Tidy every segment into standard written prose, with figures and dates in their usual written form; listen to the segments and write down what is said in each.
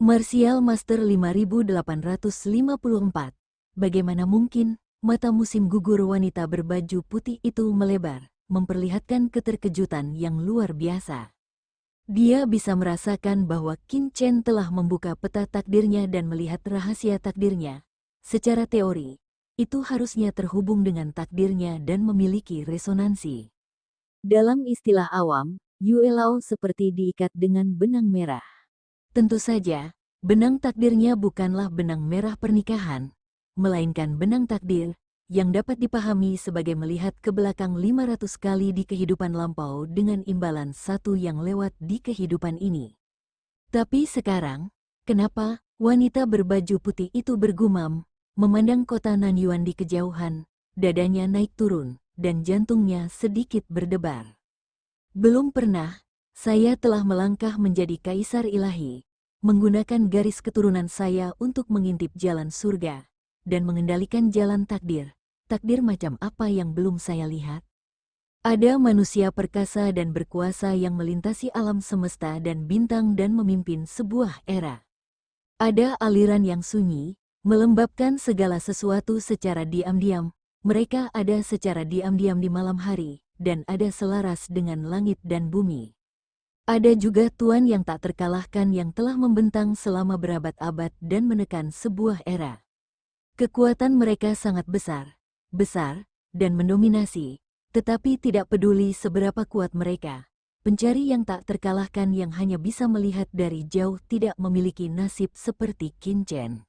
Martial Master 5854. Bagaimana mungkin mata musim gugur wanita berbaju putih itu melebar, memperlihatkan keterkejutan yang luar biasa. Dia bisa merasakan bahwa Qin Chen telah membuka peta takdirnya dan melihat rahasia takdirnya. Secara teori, itu harusnya terhubung dengan takdirnya dan memiliki resonansi. Dalam istilah awam, Yue Lao seperti diikat dengan benang merah. Tentu saja, benang takdirnya bukanlah benang merah pernikahan, melainkan benang takdir yang dapat dipahami sebagai melihat ke belakang 500 kali di kehidupan lampau dengan imbalan satu yang lewat di kehidupan ini. Tapi sekarang, kenapa wanita berbaju putih itu bergumam, memandang kota Nanyuan di kejauhan, dadanya naik turun, dan jantungnya sedikit berdebar. Belum pernah, saya telah melangkah menjadi kaisar ilahi, menggunakan garis keturunan saya untuk mengintip jalan surga, dan mengendalikan jalan takdir. Takdir macam apa yang belum saya lihat? Ada manusia perkasa dan berkuasa yang melintasi alam semesta dan bintang dan memimpin sebuah era. Ada aliran yang sunyi, melembabkan segala sesuatu secara diam-diam. Mereka ada secara diam-diam di malam hari, dan ada selaras dengan langit dan bumi. Ada juga Tuan yang tak terkalahkan yang telah membentang selama berabad-abad dan menekan sebuah era. Kekuatan mereka sangat besar, dan mendominasi, tetapi tidak peduli seberapa kuat mereka. Pencari yang tak terkalahkan yang hanya bisa melihat dari jauh tidak memiliki nasib seperti Qin Chen.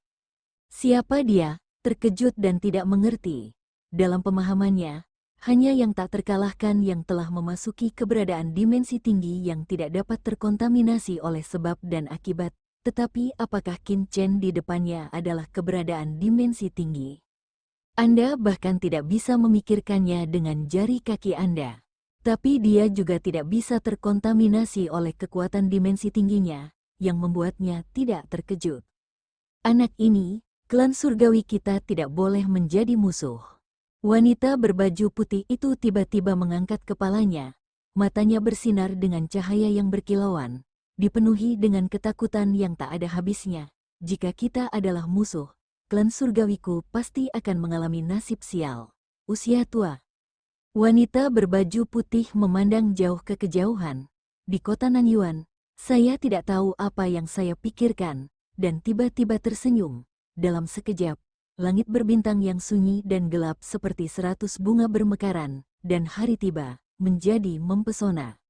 Siapa dia? Terkejut dan tidak mengerti. Dalam pemahamannya, hanya yang tak terkalahkan yang telah memasuki keberadaan dimensi tinggi yang tidak dapat terkontaminasi oleh sebab dan akibat. Tetapi apakah Qin Chen di depannya adalah keberadaan dimensi tinggi? Anda bahkan tidak bisa memikirkannya dengan jari kaki Anda. Tapi dia juga tidak bisa terkontaminasi oleh kekuatan dimensi tingginya, yang membuatnya tidak terkejut. Anak ini, klan surgawi kita tidak boleh menjadi musuh. Wanita berbaju putih itu tiba-tiba mengangkat kepalanya, matanya bersinar dengan cahaya yang berkilauan, dipenuhi dengan ketakutan yang tak ada habisnya. Jika kita adalah musuh, klan surgawiku pasti akan mengalami nasib sial. Usia tua. Wanita berbaju putih memandang jauh ke kejauhan. Di kota Nanyuan, saya tidak tahu apa yang saya pikirkan, dan tiba-tiba tersenyum. Dalam sekejap, langit berbintang yang sunyi dan gelap seperti 100 bunga bermekaran, dan hari tiba, menjadi mempesona.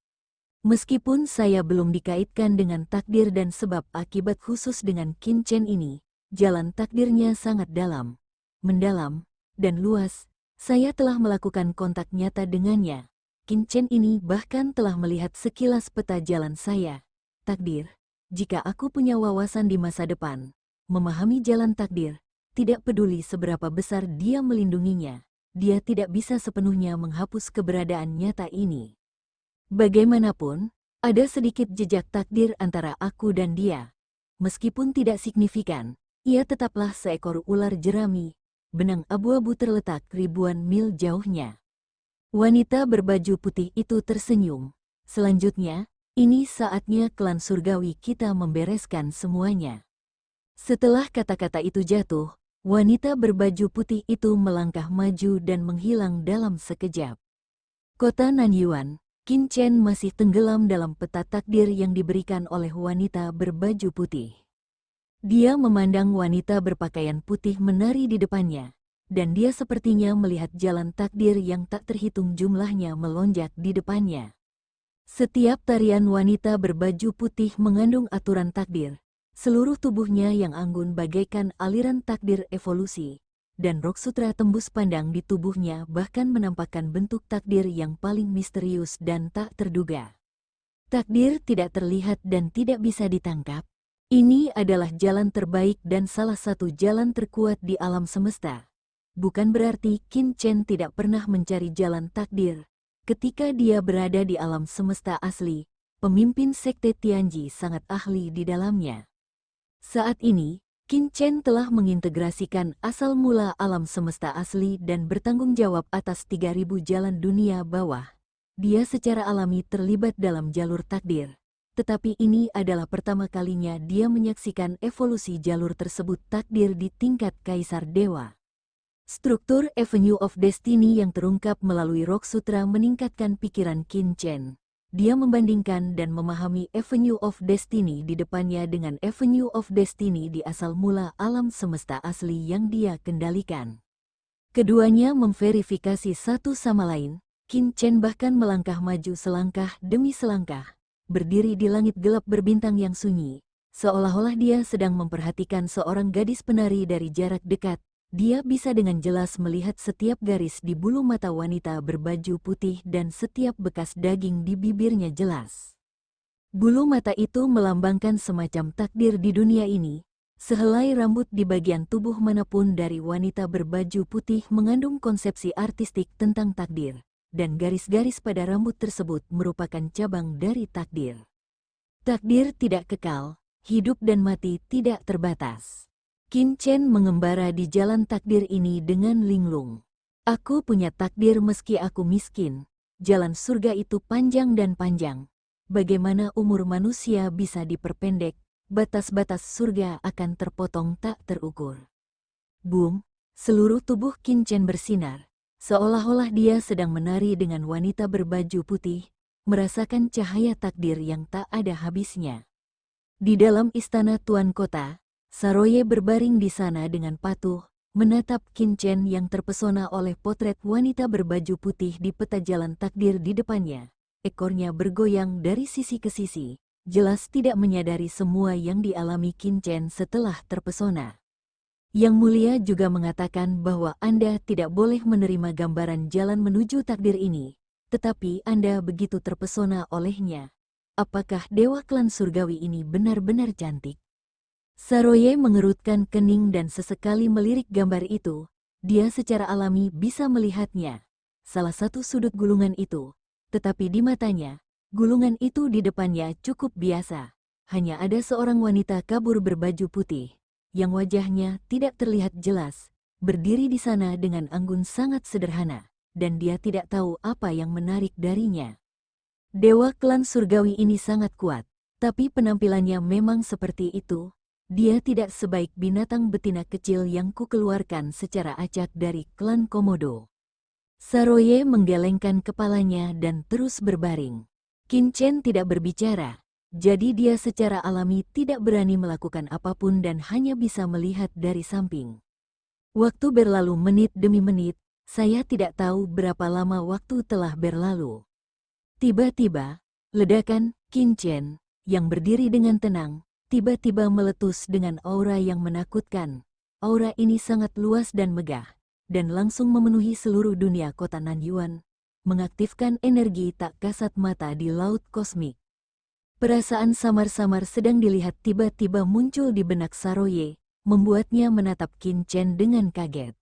Meskipun saya belum dikaitkan dengan takdir dan sebab akibat khusus dengan Qin Chen ini, jalan takdirnya sangat dalam, mendalam, dan luas. Saya telah melakukan kontak nyata dengannya. Qin Chen ini bahkan telah melihat sekilas peta jalan saya. Takdir, jika aku punya wawasan di masa depan, memahami jalan takdir, tidak peduli seberapa besar dia melindunginya, dia tidak bisa sepenuhnya menghapus keberadaan nyata ini. Bagaimanapun, ada sedikit jejak takdir antara aku dan dia. Meskipun tidak signifikan, ia tetaplah seekor ular jerami, benang abu-abu terletak ribuan mil jauhnya. Wanita berbaju putih itu tersenyum. Selanjutnya, ini saatnya klan surgawi kita membereskan semuanya. Setelah kata-kata itu jatuh, wanita berbaju putih itu melangkah maju dan menghilang dalam sekejap. Kota Nanyuan, Qin Chen masih tenggelam dalam peta takdir yang diberikan oleh wanita berbaju putih. Dia memandang wanita berpakaian putih menari di depannya, dan dia sepertinya melihat jalan takdir yang tak terhitung jumlahnya melonjak di depannya. Setiap tarian wanita berbaju putih mengandung aturan takdir. Seluruh tubuhnya yang anggun bagaikan aliran takdir evolusi, dan rok sutra tembus pandang di tubuhnya bahkan menampakkan bentuk takdir yang paling misterius dan tak terduga. Takdir tidak terlihat dan tidak bisa ditangkap. Ini adalah jalan terbaik dan salah satu jalan terkuat di alam semesta. Bukan berarti Qin Chen tidak pernah mencari jalan takdir. Ketika dia berada di alam semesta asli, pemimpin sekte Tianji sangat ahli di dalamnya. Saat ini, Qin Chen telah mengintegrasikan asal mula alam semesta asli dan bertanggung jawab atas 3.000 jalan dunia bawah. Dia secara alami terlibat dalam jalur takdir. tetapi ini adalah pertama kalinya dia menyaksikan evolusi jalur tersebut takdir di tingkat Kaisar Dewa. Struktur Avenue of Destiny yang terungkap melalui Rock Sutra meningkatkan pikiran Qin Chen. Dia membandingkan dan memahami Avenue of Destiny di depannya dengan Avenue of Destiny di asal mula alam semesta asli yang dia kendalikan. Keduanya memverifikasi satu sama lain. Qin Chen bahkan melangkah maju selangkah demi selangkah, berdiri di langit gelap berbintang yang sunyi, seolah-olah dia sedang memperhatikan seorang gadis penari dari jarak dekat. Dia bisa dengan jelas melihat setiap garis di bulu mata wanita berbaju putih dan setiap bekas daging di bibirnya jelas. Bulu mata itu melambangkan semacam takdir di dunia ini. Sehelai rambut di bagian tubuh manapun dari wanita berbaju putih mengandung konsepsi artistik tentang takdir, dan garis-garis pada rambut tersebut merupakan cabang dari takdir. Takdir tidak kekal, hidup dan mati tidak terbatas. Qin Chen mengembara di jalan takdir ini dengan linglung. Aku punya takdir meski aku miskin. Jalan surga itu panjang dan panjang. Bagaimana umur manusia bisa diperpendek, batas-batas surga akan terpotong tak terukur. Boom, seluruh tubuh Qin Chen bersinar, seolah-olah dia sedang menari dengan wanita berbaju putih, merasakan cahaya takdir yang tak ada habisnya. Di dalam istana Tuan Kota, Saroye berbaring di sana dengan patuh, menatap Qin Chen yang terpesona oleh potret wanita berbaju putih di peta jalan takdir di depannya. Ekornya bergoyang dari sisi ke sisi, jelas tidak menyadari semua yang dialami Qin Chen setelah terpesona. Yang Mulia juga mengatakan bahwa Anda tidak boleh menerima gambaran jalan menuju takdir ini, tetapi Anda begitu terpesona olehnya. Apakah dewa klan surgawi ini benar-benar cantik? Saroye mengerutkan kening dan sesekali melirik gambar itu. Dia secara alami bisa melihatnya. Salah satu sudut gulungan itu. Tetapi di matanya, gulungan itu di depannya cukup biasa. Hanya ada seorang wanita kabur berbaju putih, yang wajahnya tidak terlihat jelas, berdiri di sana dengan anggun sangat sederhana, dan dia tidak tahu apa yang menarik darinya. Dewa klan surgawi ini sangat kuat, tapi penampilannya memang seperti itu. Dia tidak sebaik binatang betina kecil yang kukeluarkan secara acak dari klan Komodo. Saroye menggelengkan kepalanya dan terus berbaring. Qin Chen tidak berbicara, jadi dia secara alami tidak berani melakukan apapun dan hanya bisa melihat dari samping. Waktu berlalu menit demi menit, saya tidak tahu berapa lama waktu telah berlalu. Tiba-tiba, ledakan Qin Chen, yang berdiri dengan tenang, tiba-tiba meletus dengan aura yang menakutkan. Aura ini sangat luas dan megah, dan langsung memenuhi seluruh dunia kota Nanyuan, mengaktifkan energi tak kasat mata di laut kosmik. Perasaan samar-samar sedang dilihat tiba-tiba muncul di benak Saroye, membuatnya menatap Qin Chen dengan kaget.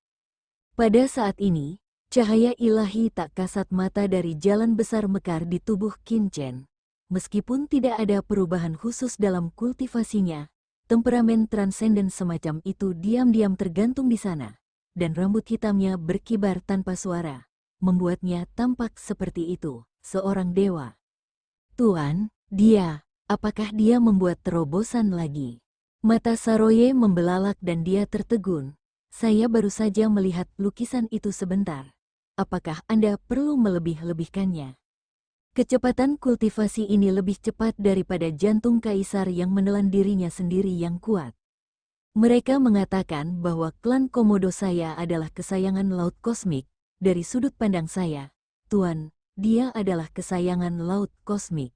Pada saat ini, cahaya ilahi tak kasat mata dari jalan besar mekar di tubuh Qin Chen. Meskipun tidak ada perubahan khusus dalam kultivasinya, temperamen transenden semacam itu diam-diam tergantung di sana, dan rambut hitamnya berkibar tanpa suara, membuatnya tampak seperti itu, seorang dewa. Tuan, apakah dia membuat terobosan lagi? Mata Saroye membelalak dan dia tertegun. Saya baru saja melihat lukisan itu sebentar. Apakah Anda perlu melebih-lebihkannya? Kecepatan kultivasi ini lebih cepat daripada jantung kaisar yang menelan dirinya sendiri yang kuat. Mereka mengatakan bahwa klan Komodo saya adalah kesayangan laut kosmik. Dari sudut pandang saya, Tuan, dia adalah kesayangan laut kosmik.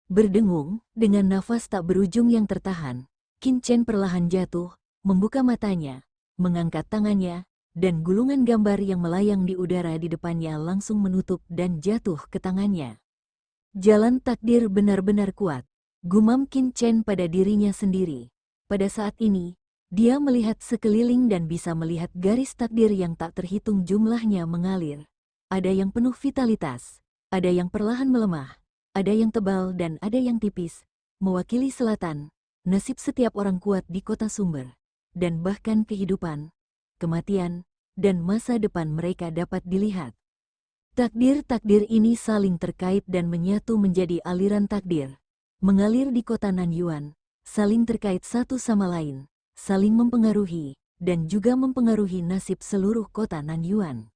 Berdengung, dengan nafas tak berujung yang tertahan, Qin Chen perlahan jatuh, membuka matanya, mengangkat tangannya, dan gulungan gambar yang melayang di udara di depannya langsung menutup dan jatuh ke tangannya. Jalan takdir benar-benar kuat, gumam Qin Chen pada dirinya sendiri. Pada saat ini, dia melihat sekeliling dan bisa melihat garis takdir yang tak terhitung jumlahnya mengalir. Ada yang penuh vitalitas, ada yang perlahan melemah, ada yang tebal dan ada yang tipis, mewakili selatan, nasib setiap orang kuat di kota sumber, dan bahkan kehidupan, kematian, dan masa depan mereka dapat dilihat. Takdir-takdir ini saling terkait dan menyatu menjadi aliran takdir. mengalir di kota Nanyuan, saling terkait satu sama lain, saling mempengaruhi, dan juga mempengaruhi nasib seluruh kota Nanyuan.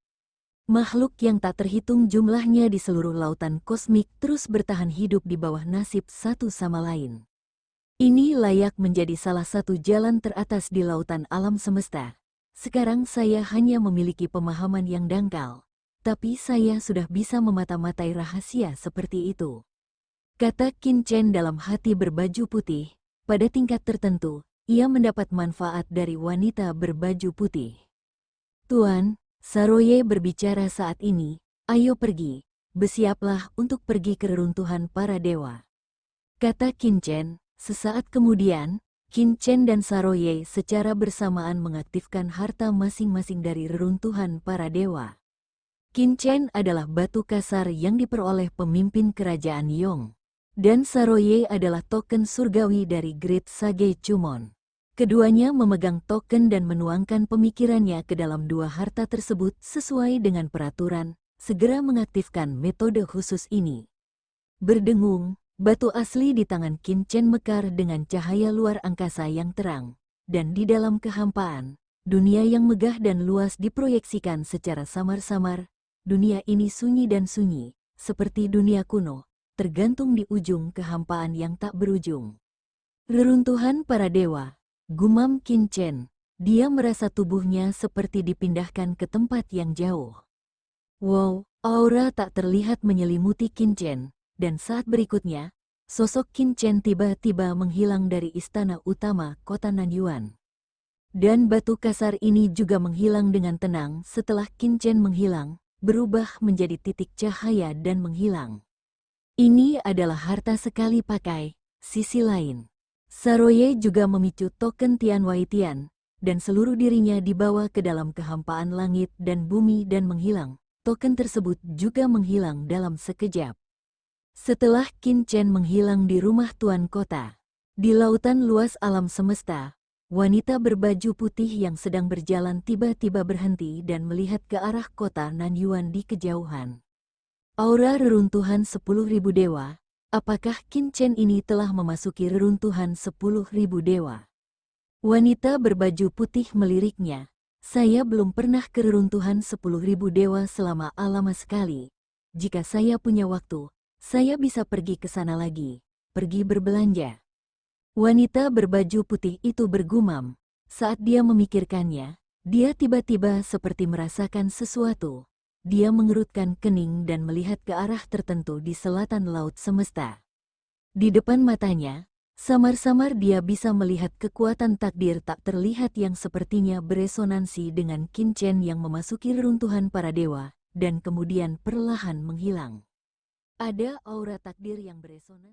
Makhluk yang tak terhitung jumlahnya di seluruh lautan kosmik terus bertahan hidup di bawah nasib satu sama lain. Ini layak menjadi salah satu jalan teratas di lautan alam semesta. Sekarang saya hanya memiliki pemahaman yang dangkal, tapi saya sudah bisa memata-matai rahasia seperti itu. Kata Qin Chen dalam hati berbaju putih. Pada tingkat tertentu, ia mendapat manfaat dari wanita berbaju putih. Tuan, Saroye berbicara saat ini, ayo pergi, bersiaplah untuk pergi ke reruntuhan para dewa. Kata Qin Chen. Sesaat kemudian, Qin Chen dan Saroye secara bersamaan mengaktifkan harta masing-masing dari reruntuhan para dewa. Qin Chen adalah batu kasar yang diperoleh pemimpin kerajaan Yong, dan Saroye adalah token surgawi dari Great Sage Chumon. Keduanya memegang token dan menuangkan pemikirannya ke dalam dua harta tersebut sesuai dengan peraturan, segera mengaktifkan metode khusus ini. Berdengung, batu asli di tangan Qin Chen mekar dengan cahaya luar angkasa yang terang, dan di dalam kehampaan, dunia yang megah dan luas diproyeksikan secara samar-samar. Dunia ini sunyi dan sunyi, seperti dunia kuno, tergantung di ujung kehampaan yang tak berujung. Reruntuhan para dewa. Gumam Qin Chen. Dia merasa tubuhnya seperti dipindahkan ke tempat yang jauh. Wow, aura tak terlihat menyelimuti Qin Chen, dan saat berikutnya, sosok Qin Chen tiba-tiba menghilang dari istana utama kota Nanyuan. Dan batu kasar ini juga menghilang dengan tenang setelah Qin Chen menghilang, berubah menjadi titik cahaya dan menghilang. Ini adalah harta sekali pakai. Sisi lain, Saroye juga memicu token Tian Wai Tian, dan seluruh dirinya dibawa ke dalam kehampaan langit dan bumi dan menghilang. Token tersebut juga menghilang dalam sekejap. Setelah Qin Chen menghilang di rumah tuan kota, di lautan luas alam semesta, wanita berbaju putih yang sedang berjalan tiba-tiba berhenti dan melihat ke arah kota Nanyuan di kejauhan. Aura reruntuhan 10.000 dewa. Apakah Qin Chen ini telah memasuki reruntuhan 10.000 dewa? Wanita berbaju putih meliriknya. Saya belum pernah ke reruntuhan 10.000 dewa selama lama sekali. Jika saya punya waktu, saya bisa pergi ke sana lagi, pergi berbelanja. Wanita berbaju putih itu bergumam. Saat dia memikirkannya, dia tiba-tiba seperti merasakan sesuatu. Dia mengerutkan kening dan melihat ke arah tertentu di selatan laut semesta. Di depan matanya, samar-samar dia bisa melihat kekuatan takdir tak terlihat yang sepertinya beresonansi dengan Qin Chen yang memasuki reruntuhan para dewa, dan kemudian perlahan menghilang. Ada aura takdir yang beresonansi.